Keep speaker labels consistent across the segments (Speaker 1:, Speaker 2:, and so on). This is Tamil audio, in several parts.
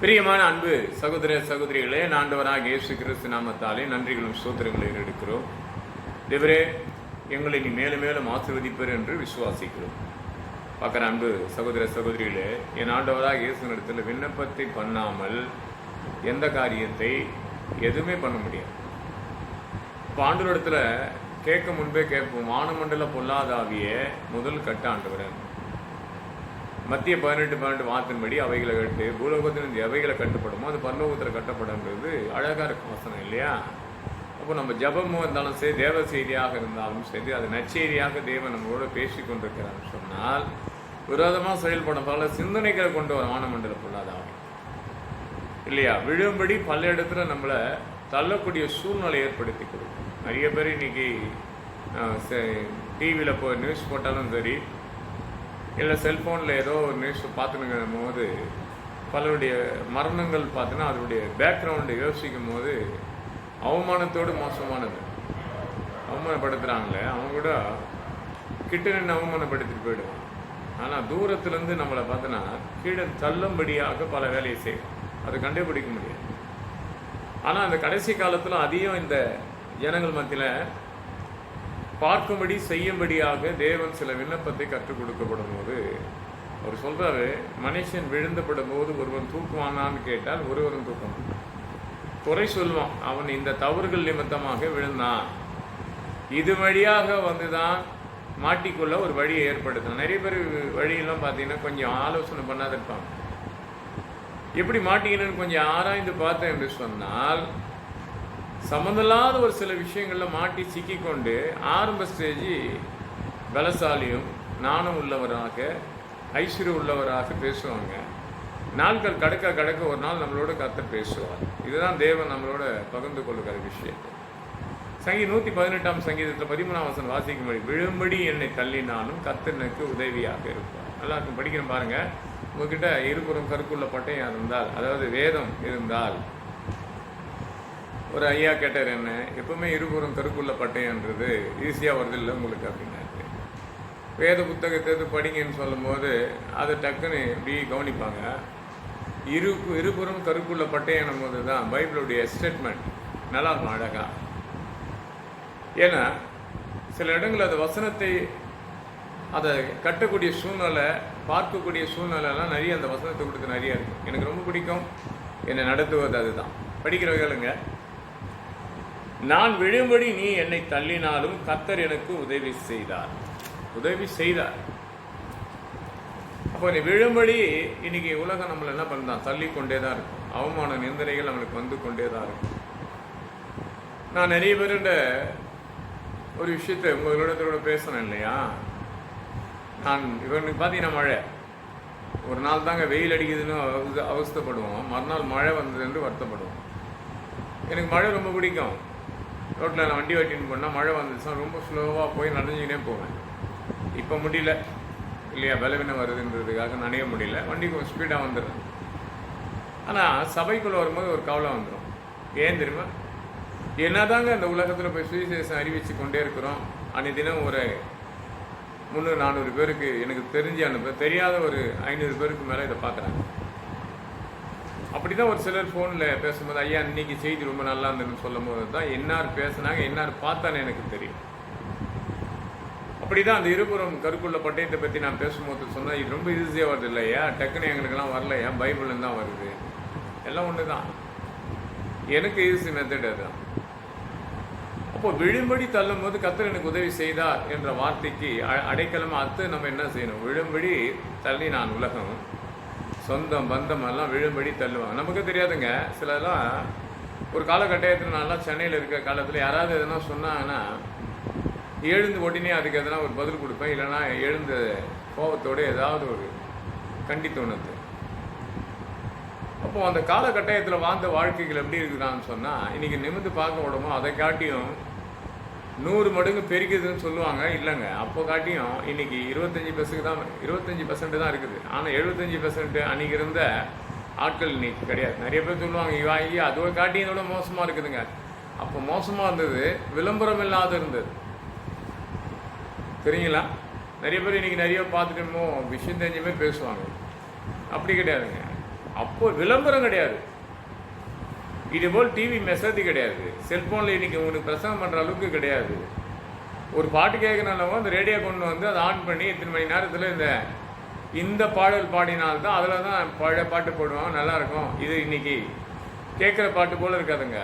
Speaker 1: பிரியமான அன்பு சகோதர சகோதரிகளே, ஆண்டவராகிய இயேசு கிறிஸ்து நாமத்தாலே நன்றிகளும் ஸ்தோத்திரங்களை எடுக்கிறோம். தேவரே, எங்களை நீ மேலும் மேலும் ஆசீர்வதிப்பர் என்று விசுவாசிக்கிறோம். பார்க்குற அன்பு சகோதர சகோதரிகளே, என் ஆண்டவராக இயேசுனிடத்தில் விண்ணப்பத்தை பண்ணாமல் எந்த காரியத்தை எதுவுமே பண்ண முடியாது. இப்போ ஆண்டவரிடத்தில் கேட்க முன்பே கேட்போம். வானமண்டல பொல்லாதாவிய முதல் கட்ட ஆண்டவர் மத்திய 18 வார்த்தையின்படி அவைகளை கட்டு, பூலோகத்திலிருந்து எவைகளை கட்டுப்படுமோ அது பரலோகத்தில் கட்டப்படும்ன்றது அழகாக இருக்கும் வசனம் இல்லையா? அப்போ நம்ம ஜபமும் இருந்தாலும் சரி, தேவ செய்தியாக இருந்தாலும் சரி, அது நற்செய்தியாக தேவன் நம்மளோட பேசி கொண்டிருக்கிறான்னு சொன்னால் விரோதமாக செயல்படும் பல சிந்தனைகளை கொண்டு வர வானமண்டல பொல்லாதாவி இல்லையா? விழும்படி பல இடத்துல நம்மளை தள்ளக்கூடிய சூழ்நிலை ஏற்படுத்தி கொடுக்கும். நிறைய பேர் இன்னைக்கு டிவியில் போய் நியூஸ் போட்டாலும் சரி, இல்லை செல்ஃபோனில் ஏதோ ஒரு நியூஸ் பார்த்துனுங்கிற போது பலருடைய மரணங்கள் பார்த்தீங்கன்னா அதனுடைய பேக்ரவுண்டு யோசிக்கும் போது அவமானத்தோடு மோசமானது. அவமானப்படுத்துகிறாங்களே, அவங்க கூட கிட்ட நின்று அவமானப்படுத்திட்டு போயிடுவாங்க. ஆனால் தூரத்துலேருந்து நம்மளை பார்த்தோன்னா கீழே தள்ளும்படியாக பல வேலையை செய்யும். அதை கண்டுபிடிக்க முடியாது. ஆனால் அந்த கடைசி காலத்தில் அதையும் இந்த ஜனங்கள் மத்தியில் பார்க்கும்படி செய்யும்படியாக தேவன் சில விண்ணப்பத்தை கற்றுக் கொடுக்கப்படும் போது அவர் சொல்றாரு, மனுஷன் விழுந்தப்படும் போது ஒருவன் தூக்குவானான்னு கேட்டால் ஒருவரும் தூக்கணும். குறை சொல்லுவான், அவன் இந்த தவறுகள் நிமித்தமாக விழுந்தான், இது வழியாக வந்துதான் மாட்டிக்கொள்ள ஒரு வழியை ஏற்படுத்தணும். நிறைய பேர் வழியெல்லாம் பார்த்தீங்கன்னா கொஞ்சம் ஆலோசனை பண்ணாத இருப்பாங்க. எப்படி மாட்டிக்கணும்னு கொஞ்சம் ஆராய்ந்து பார்த்தேன் என்று சொன்னால் சம்மந்தமில்லாத ஒரு சில விஷயங்களில் மாட்டி சிக்கிக்கொண்டு ஆரம்ப ஸ்டேஜி பலசாலியும் நாணம் உள்ளவராக ஐஸ்வர்யம் உள்ளவராக பேசுவாங்க. நாட்கள் கடக்க கடக்க ஒரு நாள் நம்மளோட கர்த்தர் பேசுவார். இதுதான் தேவன் நம்மளோட பகிர்ந்து கொள்ளுகிற விஷயம். 118 சங்கீதத்தில் 13 வசனம் வாசிக்கும்படி, விழும்படி என்னை தள்ளினாலும் கர்த்தர் எனக்கு உதவியாக இருப்பார். நல்லா இருக்கும், படிக்கிறேன் பாருங்க. உங்ககிட்ட இருபுறம் கருக்குள்ள பட்டயம் இருந்தால், அதாவது வேதம் இருந்தால், ஒரு ஐயா கேட்டார், என்ன எப்பவுமே இருபுறம் கருக்குள்ள பட்டயன்றது ஈஸியாக வருது இல்லை உங்களுக்கு அப்படின்னாரு. வேத புத்தகத்தை எது படிங்கன்னு சொல்லும் போது அதை டக்குன்னு இப்படி கவனிப்பாங்க. இருபுறம் கருக்குள்ள பட்டயனும் போது தான் பைபிளுடைய ஸ்டேட்மெண்ட் நல்லா இருக்கும் அழகா. ஏன்னா சில இடங்கள் அது வசனத்தை அதை கட்டக்கூடிய சூழ்நிலை, பார்க்கக்கூடிய சூழ்நிலைலாம் நிறைய அந்த வசனத்தை கொடுத்து நிறைய இருக்கு. எனக்கு ரொம்ப பிடிக்கும், என்னை நடத்துவது அதுதான். படிக்கிறவர்களுங்க, நான் விழும்படி நீ என்னை தள்ளினாலும் கர்த்தர் எனக்கு உதவி செய்தார். உதவி செய்தார். அப்போ நீ விழும்படி இன்னைக்கு உலகம் நம்மளை என்ன பண்ணலாம், தள்ளி கொண்டே தான் இருக்கும். அவமான நிந்தனைகள் நம்மளுக்கு வந்து கொண்டே தான் இருக்கும். நான் நிறைய பேருண்ட ஒரு விஷயத்தை உங்களிடத்தோட பேசணும் இல்லையா? நான் இவனுக்கு பார்த்தீங்கன்னா மழை ஒரு நாள் தாங்க வெயில் அடிக்குதுன்னு அவஸ்தப்படுவோம், மறுநாள் மழை வந்ததுன்னு வருத்தப்படுவோம். எனக்கு மழை ரொம்ப பிடிக்கும். ரோட்டில் நான் வண்டி ஓட்டின்னு போனால் மழை வந்துச்சுன்னா ரொம்ப ஸ்லோவாக போய் நனைஞ்சிக்கினே போவேன். இப்போ முடியல இல்லையா, பலவீனம் வருதுன்றதுக்காக நனைய முடியல, வண்டி கொஞ்சம் ஸ்பீடாக வந்துடுறேன். ஆனால் சபைக்குள்ளே வரும்போது ஒரு கவலை வந்துடும். ஏன் தெரியுமா? என்னதாங்க அந்த உலகத்தில் போய் சுவிசேஷம் அறிவிச்சு கொண்டே இருக்கிறோம். அன்றைய தினம் ஒரு 300-400 பேருக்கு எனக்கு தெரிஞ்சு தெரியாத ஒரு 500 பேருக்கு மேலே இதை பார்க்குறாங்க. அப்படி தான் ஒரு சிலர் ஃபோனில் பேசும்போது, ஐயா இன்னைக்கு செய்தி ரொம்ப நல்லா இருந்ததுன்னு சொல்லும் போது தான் என்னார் பேசுனாங்க, என்னார் பார்த்தானே எனக்கு தெரியும். அப்படி தான் அந்த இருபுறம் கருக்குள்ள பட்டயத்தை பற்றி நான் பேசும்போது சொன்னால், இது ரொம்ப ஈஸியாக வருது இல்லையா, டக்குன்னு எங்களுக்கெல்லாம் வரலையா, பைபிள்லேருந்து தான் வருது, எல்லாம் ஒன்று தான். எனக்கு ஈஸி மெத்தட் அதுதான். அப்போ விழும்படி தள்ளும் போது கர்த்தர் எனக்கு உதவி செய்தார் என்ற வார்த்தைக்கு அடைக்கலமாக அர்த்தம் நம்ம என்ன செய்யணும்? விழும்படி தள்ளி நான் உலகம், சொந்தம் பந்தம் எல்லாம் விழும்படி தள்ளுவாங்க. நமக்கு தெரியாதுங்க. சிலலாம் ஒரு காலகட்டத்தில் நல்லா சென்னையில் இருக்கிற காலத்தில் யாராவது எதனா சொன்னாங்கன்னா எழுந்து உடனே அதுக்கு எதனா ஒரு பதில் கொடுப்பேன். இல்லைன்னா எழுந்த கோபத்தோடு ஏதாவது ஒரு கண்டித்தோணுது. அப்போது அந்த காலகட்டத்தில் வாழ்ந்த வாழ்க்கைகள் எப்படி இருக்குதான்னு சொன்னால், இன்றைக்கி நிமிர்ந்து பார்க்க விடமோ அதை காட்டியும் 100 மடங்கு பெருக்குதுன்னு சொல்லுவாங்க. இல்லைங்க, அப்போ காட்டியும் இன்னைக்கு 25% தான் இருக்குது. ஆனால் 75% அன்றைக்கி இருந்த ஆட்கள் இன்னைக்கு கிடையாது. நிறைய பேர் சொல்லுவாங்க, ஐயா அதோட காட்டியும் இதோட மோசமாக இருக்குதுங்க. அப்போ மோசமாக இருந்தது, விளம்பரம் இல்லாத இருந்தது. தெரியுங்களா? நிறைய பேர் இன்றைக்கி நிறைய பார்த்துட்டோமோ விஷயம் தெரிஞ்ச மாதிரி பேசுவாங்க. அப்படி கிடையாதுங்க. அப்போ விளம்பரம் கிடையாது, இதுபோல் டிவி மெசேஜ் கிடையாது, செல்ஃபோனில் இன்றைக்கி உங்களுக்கு பிரசங்கம் பண்ணுற அளவுக்கு கிடையாது. ஒரு பாட்டு கேட்கணும்னாலும் அந்த ரேடியோ கொண்டு வந்து அதை ஆன் பண்ணி இத்தனை மணி நேரத்தில் இந்த பாடல் பாடினால்தான் அதில் தான் பழைய பாட்டு போடுவாங்க, நல்லாயிருக்கும். இது இன்றைக்கி கேட்குற பாட்டு போல் இருக்காதுங்க,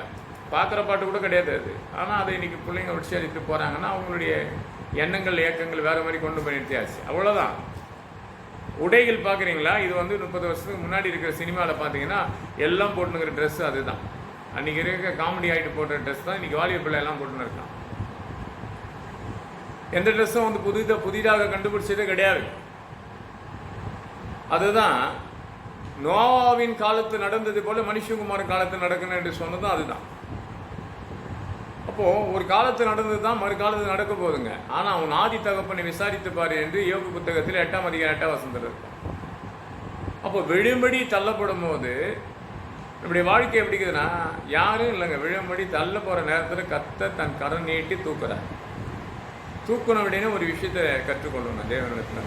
Speaker 1: பார்க்குற பாட்டு கூட கிடையாது அது. ஆனால் அதை இன்றைக்கி பிள்ளைங்க உற்சாகிட்டு போகிறாங்கன்னா அவங்களுடைய எண்ணங்கள் இயக்கங்கள் வேறு மாதிரி கொண்டு போய் நிறுத்தியாச்சு, அவ்வளோதான். உடைகள் பார்க்குறீங்களா, இது 30 வருஷத்துக்கு முன்னாடி இருக்கிற சினிமாவில் பார்த்தீங்கன்னா எல்லாம் போட்டுனுங்கிற ட்ரெஸ்ஸு அதுதான். அன்றைக்கி இருக்க காமெடி ஆகிட்டு போடுற ட்ரெஸ் தான் இன்றைக்கி வாலிப பிள்ளை எல்லாம் போட்டுன்னு இருக்கான். எந்த ட்ரெஸ்ஸும் புதிதாக கண்டுபிடிச்சதே கிடையாது. அதுதான் நோவாவின் காலத்து நடந்தது போல மனுஷகுமார் காலத்து நடக்கணும் என்று சொன்னதும் அதுதான். அப்போது ஒரு காலத்து நடந்தது தான் மறுகாலத்து நடக்க போகுதுங்க. ஆனால் அவன் ஆதி தகப்பனை விசாரித்து பாரு என்று யோக புத்தகத்தில் 8ஆம் அதிகாரம் 8ஆம் வசனத்தில் இருக்கும். அப்போ விழும்படி தள்ளப்படும் போது நம்முடைய வாழ்க்கை எப்படி இருக்குதுன்னா, யாரும் இல்லைங்க, விழும்படி தள்ள போகிற நேரத்தில் கர்த்தர் தன் கரம் நீட்டி தூக்குறார். தூக்கணும் அப்படின்னு ஒரு விஷயத்தை கற்றுக்கொள்ளணும் தேவனிடத்துல.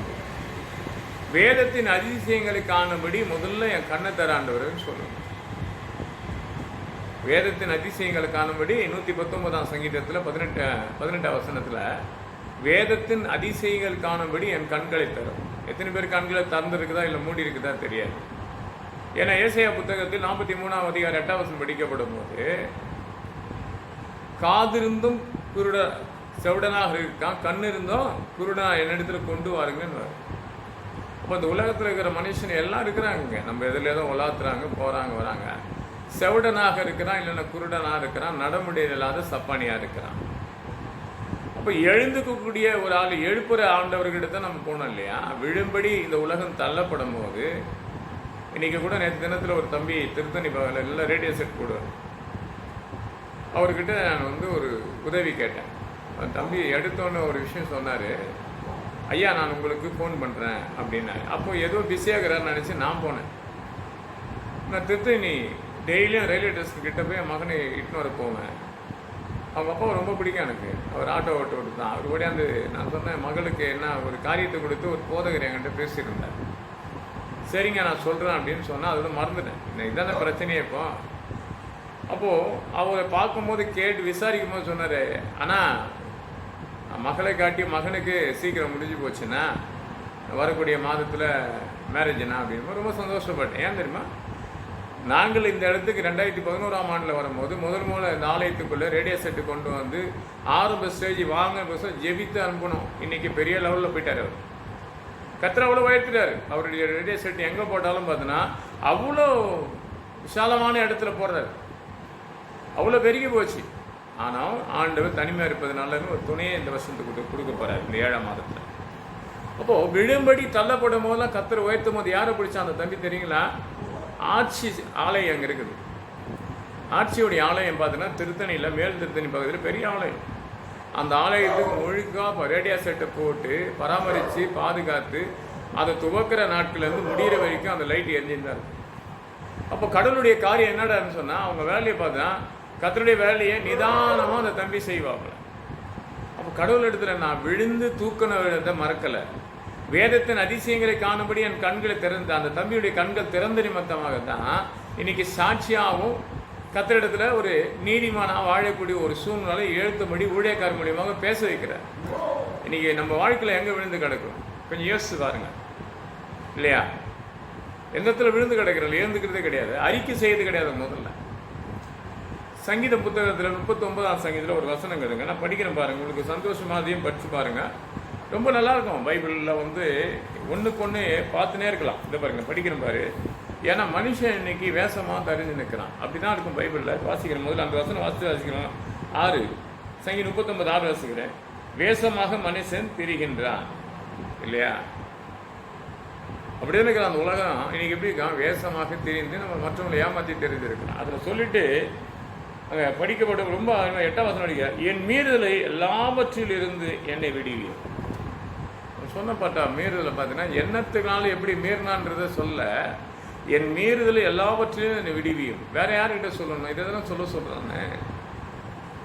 Speaker 1: வேதத்தின் அதிசயங்களை காணும்படி முதல்ல என் கண்ணை தராண்டவர்னு சொல்லணும். வேதத்தின் அதிசயங்களை காணும்படி 119ஆம் சங்கீதத்தில் 18ஆம் வசனத்தில் வேதத்தின் அதிசயங்கள் காணும்படி என் கண்களை தரும். எத்தனை பேர் கண்களை திறந்துருக்குதா இல்லை மூடி இருக்குதா தெரியாது. ஏன்னா ஏசாயா புத்தகத்தில் 43ஆம் அதிகாரம் 8ஆம் வசனம் படிக்கப்படும் போது காதிருந்தும் செவிடனாக இருக்கான், கண் இருந்தும் குருடனா என்னிடத்துல கொண்டு வாருங்கன்னு. அப்போ இந்த உலகத்தில் இருக்கிற மனுஷன் எல்லாம் இருக்கிறாங்க, நம்ம எதில் ஏதோ உலாத்துறாங்க, போகிறாங்க வராங்க. செவிடனாக இருக்கிறான், இல்லைன்னா குருடனாக இருக்கிறான், நடமுடியல் இல்லாத சப்பானியாக இருக்கிறான். அப்போ எழுந்துக்கக்கூடிய ஒரு ஆள், எழுப்புற ஆண்டவர்கிட்ட நம்ம போனோம் இல்லையா. விழும்படி இந்த உலகம் தள்ளப்படும் போது, இன்றைக்கி கூட நேற்று தினத்தில் ஒரு தம்பி திருத்தணி பகலில் எல்லாம் ரேடியோ செட் போடுவார். அவர்கிட்ட நான் ஒரு உதவி கேட்டேன். தம்பி எடுத்தோன்னு ஒரு விஷயம் சொன்னார், ஐயா நான் உங்களுக்கு ஃபோன் பண்ணுறேன் அப்படின்னாரு. அப்போது ஏதோ பிஸியாகிறான்னு நினச்சி நான் போனேன். நான் திருத்தணி டெய்லியும் ரயில்வே ஸ்டேஷன் கிட்ட போய் என் மகனை இட்டுன்னு வர போவேன். அவங்க அப்பாவை ரொம்ப பிடிக்கும் எனக்கு, அவர் ஆட்டோ ஓட்டு தான். அவர் ஓடியாந்து நான் சொன்னேன், மகளுக்கு என்ன ஒரு காரியத்தை கொடுத்து ஒரு போதகர் என்கிட்ட பேசியிருந்தார். சரிங்க நான் சொல்கிறேன் அப்படின்னு சொன்னால் அதோட மறந்துட்டேன். இதான பிரச்சனையே இப்போ. அப்போது அவரை பார்க்கும்போது கேட்டு விசாரிக்கும் போது சொன்னார், ஆனால் மகளை காட்டி மகனுக்கு சீக்கிரம் முடிஞ்சு போச்சுன்னா வரக்கூடிய மாதத்தில் மேரேஜ்னா அப்படின்னு ரொம்ப சந்தோஷப்பட்டேன். ஏன் தெரியுமா, நாங்கள் இந்த இடத்துக்கு 2011ஆம் ஆண்டில் வரும்போது முதல்ல இந்த ஆலயத்துக்குள்ளே ரேடியோ செட்டு கொண்டு வந்து ஆரம்ப ஸ்டேஜ் வாங்க பஸ் ஜெபித்து அனுப்பணும். இன்றைக்கி பெரிய லெவலில் போயிட்டார் அவர். கத்திர அவ்வளோ உயர்த்திட்டார். அவருடைய ரேடியோ செட்டு எங்கே போட்டாலும் பார்த்தீங்கன்னா அவ்வளோ விசாலமான இடத்துல போடுறாரு, அவ்வளோ பெருகி போச்சு. ஆனால் ஆண்டவர் தனிமையாக இருப்பதுனால ஒரு துணையை இந்த வருஷத்துக்கு கொடுக்க போகிறார் இந்த 7ஆம் மாதத்தில். அப்போது விழும்படி தள்ளப்படும் போதெல்லாம் கத்தரை உயர்த்தும் போது யாரை பிடிச்சா அந்த தம்பி தெரியுங்களா, ஆட்சி ஆலயம் அங்கே இருக்குது. ஆட்சியுடைய ஆலயம் பார்த்தீங்கன்னா திருத்தணியில் மேல் திருத்தணி பகுதியில் பெரிய ஆலயம். அந்த ஆலயத்துக்கு முழுக்காக ரேடியோ செட்டை போட்டு பராமரித்து பாதுகாத்து அதை துவக்கிற நாட்கள்லேருந்து முடிகிற வரைக்கும் அந்த லைட் எரிஞ்சிருந்தார். அப்போ கடவுளுடைய காரியம் என்னடான்னு சொன்னால், அவங்க வேலையை பார்த்தா கர்த்தருடைய வேலையை நிதானமாக அந்த தம்பி செய்வாங்க. அப்போ கடவுள் இடத்துல நான் விழுந்து தூக்கினதை மறக்கலை. வேதத்தின் அதிசயங்களை காணும்படி என் கண்களை திறந்த அந்த தம்பியுடைய கண்கள் திறந்த நிமித்தமாக தான் இன்னைக்கு சாட்சியாகவும் கர்த்தரிடத்துல ஒரு நீதிமானாக வாழக்கூடிய ஒரு சூழ்நிலை எழுத்தும்படி ஊழியக்காரர் மூலியமாக பேச வைக்கிறார். இன்னைக்கு நம்ம வாழ்க்கையில் எங்கே விழுந்து கிடக்கும் கொஞ்சம் யோசிச்சு பாருங்க இல்லையா. எந்த இடத்துல விழுந்து கிடக்கிறோம், எழுந்துக்கிறதே கிடையாது, அறிக்கை செய்யறது கிடையாது. முதல்ல சங்கீத புத்தகத்தில் 39ஆம் சங்கீதத்தில் ஒரு வசனம் இருக்குங்க, நான் படிக்கிறேன் பாருங்கள், உங்களுக்கு சந்தோஷமாக அதையும் படித்து பாருங்கள், ரொம்ப நல்லாயிருக்கும். பைபிளில் ஒன்றுக்கு ஒன்று பார்த்துனே இருக்கலாம். இதை பாருங்கள், படிக்கிறேன் பாரு. ஏன்னா மனுஷன் இன்னைக்கு வேஷமாக தெரிஞ்சு நிற்கிறான், அப்படி தான் இருக்கும் பைபிளில். வாசிக்கிறேன், முதல்ல அந்த வசனம் வாசிக்கிறோம். 6 சங்கீதம் 39:6 வாசிக்கிறேன். வேஷமாக மனுஷன் திரிகின்றான் இல்லையா. அப்படியே இருக்கிற அந்த உலகம் இன்னைக்கு எப்படி இருக்கான், வேஷமாக தெரிந்து நம்ம மற்றவங்களை ஏமாற்றி தெரிஞ்சிருக்கலாம். அதில் சொல்லிட்டு அங்கே படிக்கப்பட்ட ரொம்ப 8ஆம் வசனம் படிக்க, என் மீறுதலை எல்லாவற்றிலிருந்து என்னை விடுவியும். சொன்னப்பட்ட மீறுதலை பார்த்தீங்கன்னா எண்ணத்துக்குனால எப்படி மீறினான்றதை சொல்ல, என் மீறுதலை எல்லாவற்றிலும் என்னை விடுவியும். வேற யார்கிட்ட சொல்லணும், இதை தானே சொல்கிறானே.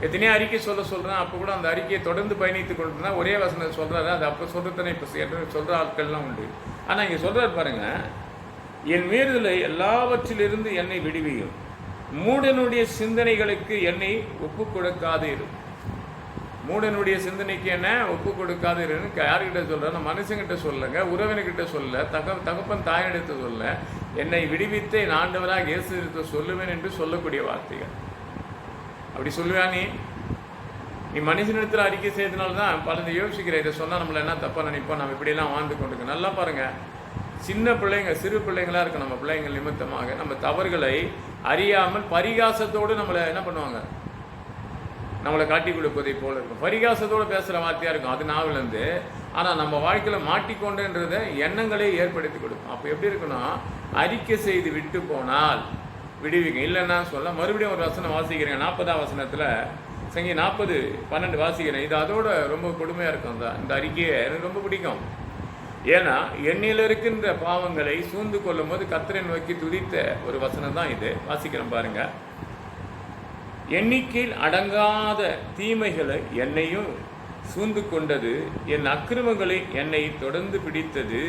Speaker 1: எத்தனையோ அறிக்கை சொல்கிறேன். அப்போ கூட அந்த அறிக்கையை தொடர்ந்து பயணித்து கொண்டுனா ஒரே வசனம் சொல்கிறாரு, அது அப்போ சொல்கிறதானே இப்போ சொல்கிற ஆட்கள்லாம் உண்டு. ஆனால் இங்கே சொல்கிறார் பாருங்க, என் மீறுதலை எல்லாவற்றிலிருந்து என்னை விடுவியும். மூடனுடைய சிந்தனைகளுக்கு என்னை ஒப்பு கொடுக்காது இரு. மூடனுடைய சிந்தனைக்கு என்ன ஒப்பு கொடுக்காது இருன்னு யார்கிட்ட சொல்கிறேன்? மனுஷங்கிட்ட சொல்லுங்க, உறவினர்கிட்ட சொல்ல, தகப்பன் தாயிடத்தை சொல்ல, என்னை விடுவித்து என் ஆண்டவராக இயேசு கிறிஸ்து சொல்லுவேன் என்று சொல்லக்கூடிய வார்த்தைகள். அப்படி சொல்லுவா? நீ மனுஷனிடத்தில் அறிக்கை செய்தனால தான் பலதை யோசிக்கிற. இதை சொன்னால் நம்மளை என்ன தப்பாக நினைப்போம், நம்ம இப்படியெல்லாம் வாழ்ந்து கொண்டிருக்கோம். நல்லா பாருங்கள், சின்ன பிள்ளைங்க, சிறு பிள்ளைங்களாக இருக்கு நம்ம பிள்ளைங்கள் நிமித்தமாக நம்ம தவறுகளை அறியாமல் பரிகாசத்தோடு நம்மளை என்ன பண்ணுவாங்க, நம்மளை காட்டி கொடுப்பதை போல இருக்கும். பரிகாசத்தோடு பேசுகிற வார்த்தையாக இருக்கும் அது நாவிலேருந்து. ஆனால் நம்ம வாழ்க்கையில் மாட்டிக்கொண்டுன்றத எண்ணங்களே ஏற்படுத்தி கொடுக்கும். அப்போ எப்படி இருக்குன்னா, அறிக்கை செய்து விட்டு போனால் விடுவிங்க, இல்லைன்னா சொல்ல. மறுபடியும் ஒரு வசனம் வாசிக்கிறேன், 40ஆம் வசனத்தில், சங்கி 40:12 வாசிக்கிறேன். இது அதோட ரொம்ப கொடுமையாக இருக்கும். இந்த அறிக்கையை எனக்கு ரொம்ப பிடிக்கும். ஏன்னா எண்ணில் இருக்கின்ற பாவங்களை சூழ்ந்து கொள்ளும் போது கர்த்தரை நோக்கி துதித்த ஒரு வசனம் தான் இது. வாசிக்கிறேன் பாருங்க. எண்ணிக்கையில் அடங்காத தீமைகளை என்னையும் சூழ்ந்து கொண்டது, என் அக்கிரமங்களை என்னை தொடர்ந்து பிடித்தது.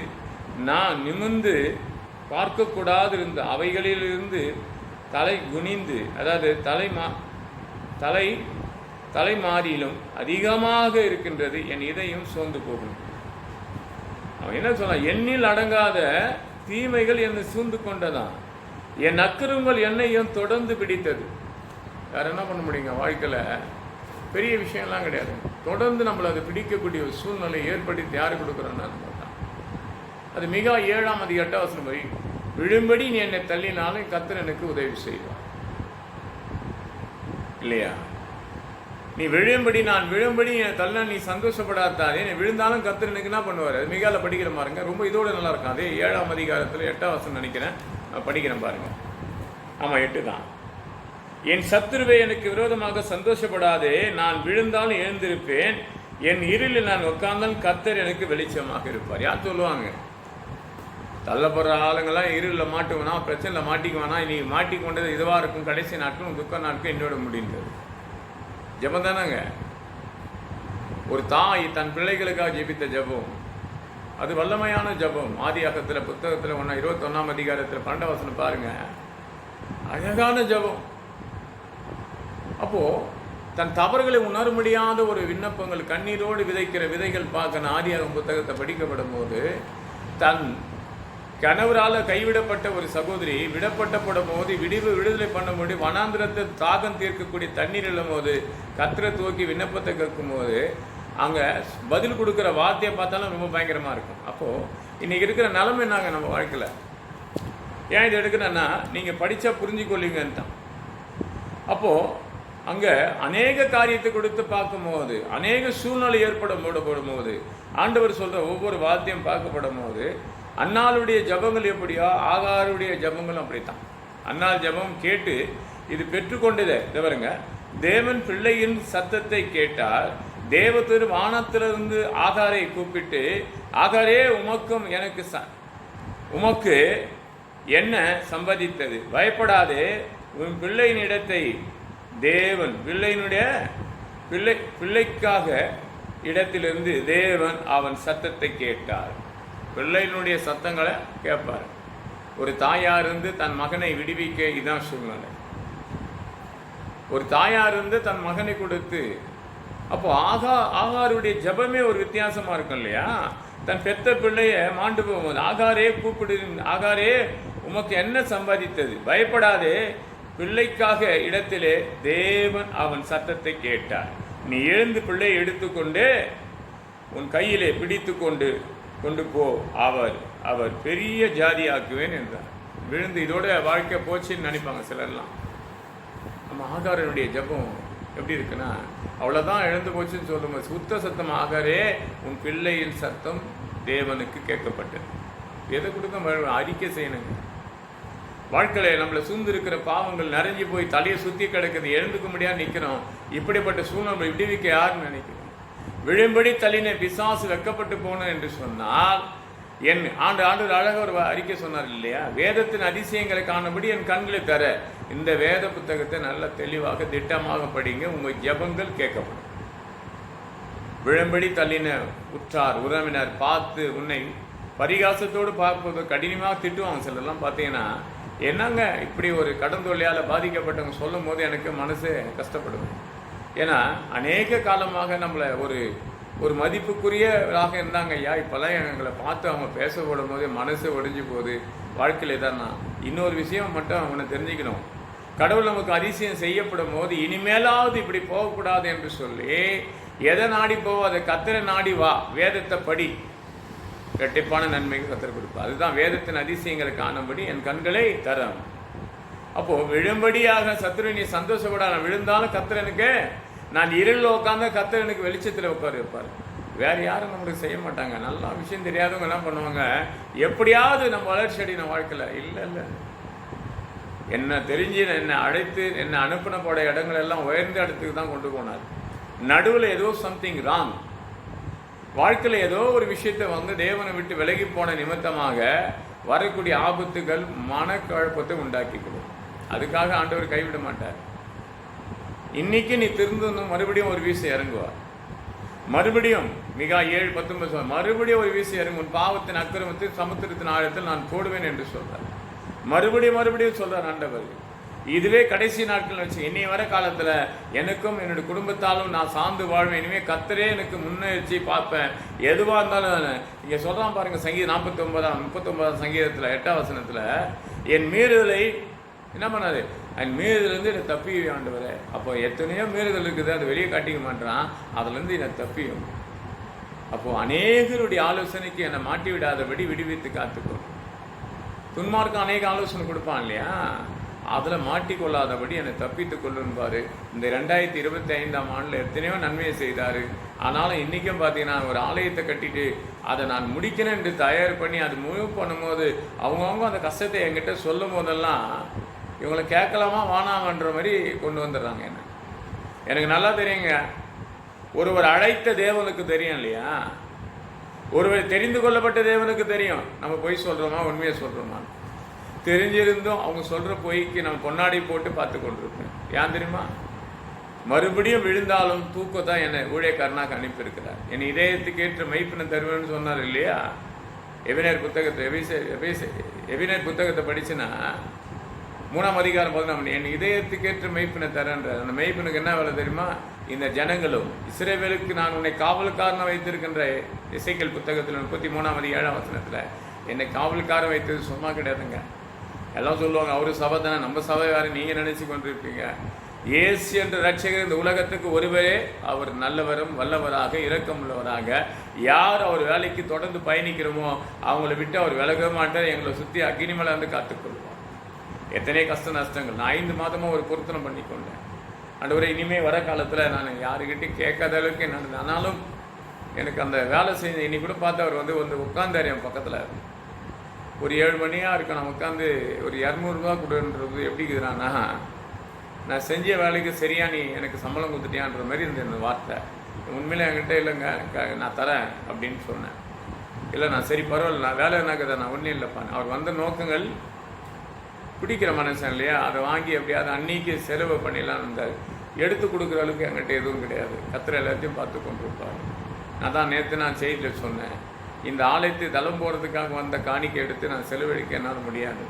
Speaker 1: நான் நிமிர்ந்து பார்க்கக்கூடாது இருந்த அவைகளிலிருந்து தலை குனிந்து, அதாவது தலை மாறியிலும் அதிகமாக இருக்கின்றது, என் இதயம் சோர்ந்து போகும். அவன் என்ன சொன்னான்? எண்ணில் அடங்காத தீமைகள் என்னை சூழ்ந்து கொண்டதான், என் அக்கிரமங்கள் என்னையும் தொடர்ந்து பிடித்தது. வேற என்ன பண்ண முடியுங்க? வாழ்க்கையில் பெரிய விஷயம்லாம் கிடையாது. தொடர்ந்து நம்மளை அதை பிடிக்கக்கூடிய ஒரு சூழ்நிலை ஏற்படுத்தி யாரு கொடுக்குறோன்னா தான். அது மிக 7ஆம் அதிகாரம் 8ஆம் வசனம் போய், விழும்படி நீ என்னை தள்ளினாலும் கர்த்தர் எனக்கு உதவி செய்வார். இல்லையா? நீ விழும்படி, நான் விழும்படி என்னை தள்ள நீ சந்தோஷப்படாதாதே, நீ விழுந்தாலும் கர்த்தர் எனக்கு என்ன பண்ணுவார்? அது மிகால படிக்கிற பாருங்க, ரொம்ப இதோட நல்லா இருக்கும். அதே 7ஆம் அதிகாரத்தில் 8ஆம் வசனம் நினைக்கிறேன், நான் படிக்கிறேன் பாருங்க. ஆமாம், 8 தான். என் சத்துருவை எனக்கு விரோதமாக சந்தோஷப்படாதே, நான் விழுந்தாலும் எழுந்திருப்பேன், என் இருளில் நான் உட்கார்ந்தாலும் கர்த்தர் எனக்கு வெளிச்சமாக இருப்பார். யார் சொல்லுவாங்க? தள்ளப்படுற ஆளுங்கெல்லாம் இருளில் மாட்டுவானா, பிரச்சனையில் மாட்டிக்குவானா, நீ மாட்டிக்கொண்டது இதுவாக இருக்கும், கடைசி நாட்களும் துக்க நாட்கள் என்னோட முடிந்தது. ஜெபம் தானங்க. ஒரு தாய் தன் பிள்ளைகளுக்காக ஜெபித்த ஜெபம், அது வல்லமையான ஜெபம். ஆதியாகத்தில் புத்தகத்தில் 21ஆம் அதிகாரத்தில் 12ஆம் வசனம் பாருங்க, அழகான ஜெபம். அப்போ தன் தவறுகளை உணர முடியாத ஒரு விண்ணப்பங்கள், கண்ணீரோடு விதைக்கிற விதைகள் பார்க்க ஆதியாகமம் புத்தகத்தை படிக்கப்படும் போது, தன் கணவரால் கைவிடப்பட்ட ஒரு சகோதரி விடப்பட்டப்படும் போது, விடுதலை பண்ணும்போது, வனாந்திரத்தை தாகம் தீர்க்கக்கூடிய தண்ணீர் இல்லும் போது கர்த்தரை தூக்கி விண்ணப்பத்தை கேட்கும் போது அங்கே பதில் கொடுக்குற வார்த்தையை பார்த்தாலும் ரொம்ப பயங்கரமாக இருக்கும். அப்போது இன்றைக்கி இருக்கிற நிலைமை என்னாங்க நம்ம வாழ்க்கையில்? ஏன் இதை எடுக்கிறேன்னா, நீங்கள் படித்தா புரிஞ்சுக்கொள்ளிங்கன்னு தான். அப்போது அங்கே அநேக காரியத்தை கொடுத்து பார்க்கும்போது, அநேக சூழ்நிலை போடும் போது, ஆண்டவர் சொல்கிற ஒவ்வொரு வார்த்தையும் பார்க்கப்படும் போது, அன்னாளுடைய ஜபங்கள் எப்படியோ ஆகாருடைய ஜபங்களும் அப்படித்தான். அன்னாள் ஜபம் கேட்டு இது பெற்றுக்கொண்டதே தவிரங்க, தேவன் பிள்ளையின் சத்தத்தை கேட்டால் தேவதூர் வானத்திலிருந்து ஆகாரை கூப்பிட்டு, ஆகாரே உமக்கும் எனக்கு உமக்கு என்ன சம்பாதித்தது, பயப்படாதே, உன் பிள்ளையின் இடத்தை தேவன் பிள்ளைக்காக இடத்திலிருந்து தேவன் அவன் சத்தத்தை கேட்டார். பிள்ளையினுடைய சத்தங்களை கேட்பார். ஒரு தாயார் இருந்து தன் மகனை விடுவிக்க இதுதான் சூழ்நிலை. ஒரு தாயார் இருந்து தன் மகனை கொடுத்து, அப்போ ஆகாருடைய ஜபமே ஒரு வித்தியாசமா இருக்கும் இல்லையா? தன் பெத்த பிள்ளைய மாண்டு போகும்போது ஆகாரே கூப்பிடு, ஆகாரே உமக்கு என்ன சம்பாதித்தது, பயப்படாதே, பிள்ளைக்காக இடத்திலே தேவன் அவன் சத்தத்தை கேட்டார். நீ எழுந்து பிள்ளையை எடுத்துக்கொண்டு உன் கையிலே பிடித்து கொண்டு போ, அவர் பெரிய ஜாதியாக்குவேன் என்றார். விழுந்து இதோட வாழ்க்கை போச்சுன்னு நினைப்பாங்க சிலர்லாம். நம்ம ஆகாரனுடைய ஜபம் எப்படி இருக்குன்னா, அவ்வளோதான் இழந்து போச்சுன்னு சொல்லும்போது, சுத்த சத்தம் ஆகாரே உன் பிள்ளையின் சத்தம் தேவனுக்கு கேட்கப்பட்டது. எதை கொடுக்க அறிக்கை செய்யணுங்க. வாழ்க்கையில் நம்மளை சூழ்ந்து இருக்கிற பாவங்கள் நிறைஞ்சி போய் தலையை சுற்றி கிடக்குது, எழுந்துக்க முடியாது நிற்கிறோம். இப்படிப்பட்ட சூழ்நிலை விடுவிக்க யாருன்னு நினைக்கிறோம்? விழும்படி தள்ளின பிசாசு வெக்கப்பட்டு போனோம் என்று சொன்னால், என் ஆண்டு அழகாக ஒரு அறிக்கை சொன்னார் இல்லையா? வேதத்தின் அதிசயங்களை காணபடி என் கண்களை தர, இந்த வேத புத்தகத்தை நல்ல தெளிவாக திட்டமாக படிங்க, உங்கள் ஜெபங்கள் கேட்கப்படும். விழும்படி தள்ளின உற்றார் உறவினர் பார்த்து உன்னை பரிகாசத்தோடு பார்ப்பது, கடினமாக திட்டுவாங்க சிலர்லாம். பார்த்தீங்கன்னா என்னங்க இப்படி ஒரு கடன் தொல்லையால் பாதிக்கப்பட்டவங்க சொல்லும் போது எனக்கு மனசு கஷ்டப்படுவேன். ஏன்னா அநேக காலமாக நம்மளை ஒரு மதிப்புக்குரியவராக இருந்தாங்க ஐயா. இப்போல்லாம் எங்களை பார்த்து அவங்க பேசப்படும் போதே மனசு ஒடிஞ்சு போகுது. வாழ்க்கையில் தான் இன்னொரு விஷயம் மட்டும் அவனை தெரிஞ்சுக்கணும். கடவுள் நமக்கு அதிசயம் செய்யப்படும் போது இனிமேலாவது இப்படி போகக்கூடாது என்று சொல்லி எதை நாடி போவாத, கர்த்தரை நாடி வா, வேதத்தை படி, இரட்டிப்பான நன்மைக்கு கர்த்தர் கொடுப்பா. அதுதான் வேதத்தின் அதிசயங்களை காணும்படி என் கண்களை தரும். அப்போ விழும்படியாக சத்துரு நீ சந்தோஷப்படாத, விழுந்தாலும் கர்த்தர் எனக்கு, நான் இருளில் உட்காந்து கர்த்தர் எனக்கு வெளிச்சத்தில் உட்கார வைப்பார். வேற யாரும் நம்மளுக்கு செய்ய மாட்டாங்க. நல்லா விஷயம் தெரியாதவங்க என்ன பண்ணுவாங்க, எப்படியாவது நம்ம வளர்ச்சி அடையின வாழ்க்கையில் இல்லை என்ன தெரிஞ்சு என்னை அழைத்து என்னை அனுப்பின போட இடங்கள் எல்லாம் உயர்ந்த இடத்துக்கு தான் கொண்டு போனார். நடுவில் ஏதோ சம்திங் ராங், வாழ்க்கையில் ஏதோ ஒரு விஷயத்தை வந்து தேவனை விட்டு விலகி போன நிமித்தமாக வரக்கூடிய ஆபத்துகள் மனக்குழப்பத்தை உண்டாக்கி கொடுக்கும். அதுக்காக ஆண்டவர் கைவிட மாட்டார். இன்னைக்கு நீ திருந்தணும், மறுபடியும் ஒரு வீசை இறங்குவார். மறுபடியும் மிகா 7:19 மறுபடியும் ஒரு வீசி இறங்கும், உன் பாவத்தின் அக்கிரமத்தில் சமுத்திரத்தின் ஆழத்தில் நான் போடுவேன் என்று சொல்றார். மறுபடியும் சொல்றார் ஆண்டவர். இதுவே கடைசி நாட்கள் வச்சு இன்னை வர காலத்துல எனக்கும் என்னுடைய குடும்பத்தாலும் நான் சார்ந்து வாழ்வேன். இனிமே கர்த்தரே எனக்கு முன்னெச்சரி பார்ப்பேன். எதுவா இருந்தாலும் இங்க சொல்றான் பாருங்க, சங்கீதம் 39 சங்கீதத்துல 8ஆம் வசனத்துல, என் மீறுதலை என்ன பண்ணாது, என் மீறுதலேருந்து என்னை தப்பி ஆண்டவரே. அப்போ எத்தனையோ மீறுதல் இருக்குது, அது வெளியே காட்டிக்க மாட்டான், அதுலேருந்து என்னை தப்பியும். அப்போ அநேகருடைய ஆலோசனைக்கு என்னை மாட்டி விடாதபடி விடுவித்து காத்துக்கும். துன்மார்க்கு அநேக ஆலோசனை கொடுப்பான் இல்லையா, அதில் மாட்டிக்கொள்ளாதபடி என்னை தப்பித்து கொள்ளுன்பாரு. இந்த 2025ஆம் ஆண்டில் எத்தனையோ நன்மையை செய்தார். ஆனாலும் இன்றைக்கும் பார்த்தீங்கன்னா ஒரு ஆலயத்தை கட்டிட்டு அதை நான் முடிக்கணும் என்று தயார் பண்ணி அது மூவ் பண்ணும்போது அவங்கவுங்க அந்த கஷ்டத்தை என்கிட்ட சொல்லும் போதெல்லாம் இவங்களை கேட்கலாமா வானாமன்ற மாதிரி கொண்டு வந்துடுறாங்க. எனக்கு நல்லா தெரியுங்க, ஒருவர் அழைத்த தேவனுக்கு தெரியும் இல்லையா, ஒருவர் தெரிந்து கொள்ளப்பட்ட தேவனுக்கு தெரியும் நம்ம பொய் சொல்கிறோமா உண்மையை சொல்கிறோமா. தெரிஞ்சிருந்தும் அவங்க சொல்கிற பொய்க்கு நம்ம பொன்னாடி போட்டு பார்த்து கொண்டிருப்பேன். ஏன் தெரியுமா, மறுபடியும் விழுந்தாலும் தூக்கத்தான் என்னை ஊழியக்காரனாக அனுப்பியிருக்கிறார். என் இதயத்துக்கு ஏற்ற மெய்ப்பினை தருவேன்னு சொன்னார் இல்லையா. எபினேர் புத்தகத்தை படிச்சுன்னா 3ஆம் அதிகாரம் 14, என் இதயத்துக்கேற்ற மெய்ப்பினை தரேன்ற. அந்த மெய்ப்பினுக்கு என்ன வேலை தெரியுமா, இந்த ஜனங்களும் இஸ்ரவேலுக்கு நான் உன்னை காவல்காரனை வைத்திருக்கின்ற எசேக்கியேல் புத்தகத்தில் 33ஆம் 7ஆம் வசனத்தில் என்னை காவல்காரன் வைத்தது சும்மா கிடையாதுங்க. எல்லாம் சொல்லுவாங்க அவரு சபை தானே, நம்ம சபை வேறு நீங்கள் நினச்சி கொண்டிருப்பீங்க. இயேசு என்ற ரட்சகர் இந்த உலகத்துக்கு ஒருவரே, அவர் நல்லவரும் வல்லவராக இரக்கம் உள்ளவராக. யார் அவர் வேலைக்கு தொடர்ந்து பயணிக்கிறோமோ அவங்கள விட்டு அவர் விலக மாட்டார். எங்களை சுற்றி அக்னி மேலே வந்து காத்துக்கொள்வார். எத்தனை கஷ்ட நஷ்டங்கள் நான் 5 மாதமாக ஒரு பொருத்தனை பண்ணி கொண்டேன். ஆண்டவரே இனிமேல் வர காலத்தில் நான் யாருக்கிட்டையும் கேட்காத அளவுக்கு என்ன, ஆனாலும் எனக்கு அந்த வேலை செஞ்ச இன்னைக்கு கூட பார்த்து அவர் வந்து உட்காந்தார் என் பக்கத்தில். ஒரு 7 மணியாக இருக்கு, நான் உட்காந்து ஒரு 200 ரூபா கொடுன்றது எப்படி இருக்குதுன்னா, நான் செஞ்ச வேலைக்கு சரியா நீ எனக்கு சம்பளம் கொடுத்துட்டியான்ற மாதிரி இருந்த இந்த வார்த்தை. உண்மையிலே என்கிட்ட இல்லைங்க நான் தரேன் அப்படின்னு சொன்னேன். இல்லை நான் சரி பரவாயில்ல, நான் வேலை என்னக்குதா, நான் ஒன்றும் இல்லைப்பா. அவர் வந்த நோக்கங்கள் பிடிக்கிற மனுஷன் இல்லையா, அதை வாங்கி எப்படியாவது அன்னைக்கு செலவு பண்ணிடலாம் இருந்தார். எடுத்து கொடுக்குற அளவுக்கு என்கிட்ட எதுவும் கிடையாது. கர்த்தர் எல்லாத்தையும் பார்த்து கொண்டிருப்பார். நான் தான் நேற்று நான் செய்தியில் சொன்னேன், இந்த ஆலயத்தை தளம் போகிறதுக்காக வந்த காணிக்கை எடுத்து நான் செலவழிக்க என்னால் முடியாது.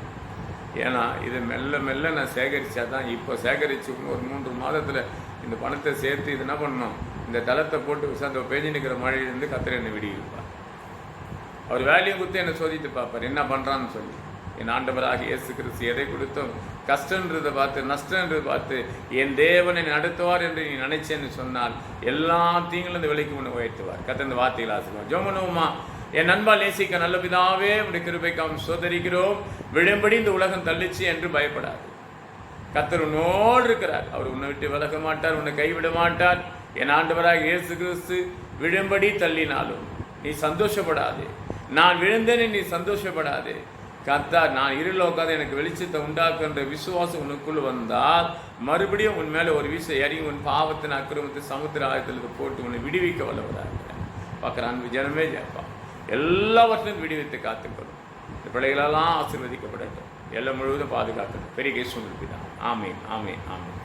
Speaker 1: ஏன்னா இது மெல்ல மெல்ல நான் சேகரித்தா தான், இப்போ சேகரித்து ஒரு 3 மாதத்தில் இந்த பணத்தை சேர்த்து இது என்ன பண்ணணும், இந்த தளத்தை போட்டு அந்த பேஜி நிற்கிற மழையிலேருந்து கர்த்தர் என்னை விடுவிப்பார். அவர் வேலையும் கொடுத்து என்னை சோதித்து பார்ப்பார் என்ன பண்ணுறான்னு சொல்லி. என் ஆண்டவராக இயேசு கிறிஸ்து எதை கொடுத்தோம், கஷ்டன்றதை பார்த்து நஷ்டன்றதை பார்த்து என் தேவனை நடத்துவார் என்று நீ நினைச்சேன்னு சொன்னால் எல்லா தீங்களும் இந்த விலைக்கு முன்னே உயர்த்துவார். கர்த்தர் இந்த வார்த்தைகள் ஆசிர்வார். ஜெபம். என் அன்பால் நேசிக்க நல்ல பிதாவே, உடைய கிருபைக்காக சோதரிக்கிறோம். விழும்படி இந்த உலகம் தள்ளிச்சு என்று பயப்படாது. கர்த்தர் உன்னோடு இருக்கிறார். அவர் உன்னை விட்டு விலக மாட்டார், உன்னை கைவிட மாட்டார். என் ஆண்டவராக இயேசு கிறிஸ்து விழும்படி தள்ளினாலும் நீ சந்தோஷப்படாது. நான் விழுந்தேன்னு நீ சந்தோஷப்படாது. கர்த்தர் நான் இருளில் உட்காந்து எனக்கு வெளிச்சத்தை உண்டாக்குன்ற விசுவாசம் உனக்குள்ள வந்தால் மறுபடியும் உன் மேலே ஒரு வீசை இறங்கி உன் பாவத்தின் அக்கிரமத்தை சமுத்திர ஆயத்தில் போட்டு உன்னை விடுவிக்க வல்லவராக பார்க்குறான். ஜனமே ஜெயப்பா எல்லாவற்றையும் விடுவித்து காத்துக்கணும். இந்த பிள்ளைகளெல்லாம் ஆசீர்வதிக்கப்படட்டும். எல்லாம் முழுவதும் பாதுகாக்கணும். பெரிய கேஸ் தான். ஆமீன் ஆமீன் ஆமீன்.